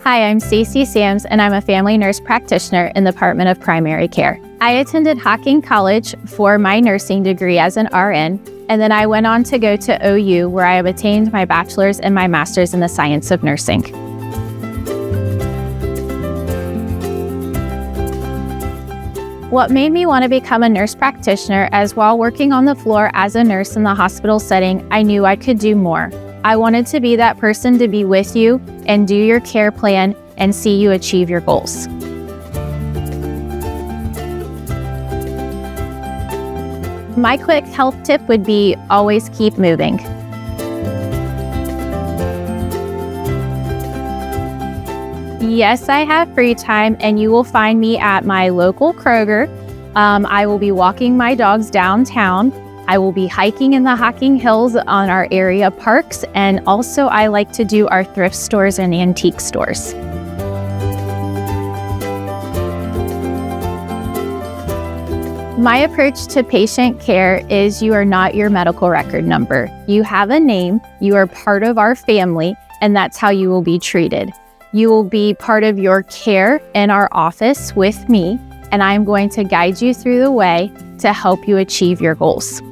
Hi, I'm Stacey Sams, and I'm a family nurse practitioner in the Department of Primary Care. I attended Hocking College for my nursing degree as an RN, and then I went on to go to OU, where I have attained my bachelor's and my master's in the science of nursing. What made me want to become a nurse practitioner, as while working on the floor as a nurse in the hospital setting, I knew I could do more. I wanted to be that person to be with you and do your care plan and see you achieve your goals. My quick health tip would be always keep moving. Yes, I have free time, and you will find me at my local Kroger. I will be walking my dogs downtown. I will be hiking in the Hocking Hills on our area parks, and also I like to do our thrift stores and antique stores. My approach to patient care is you are not your medical record number. You have a name, you are part of our family, and that's how you will be treated. You will be part of your care in our office with me, and I'm going to guide you through the way to help you achieve your goals.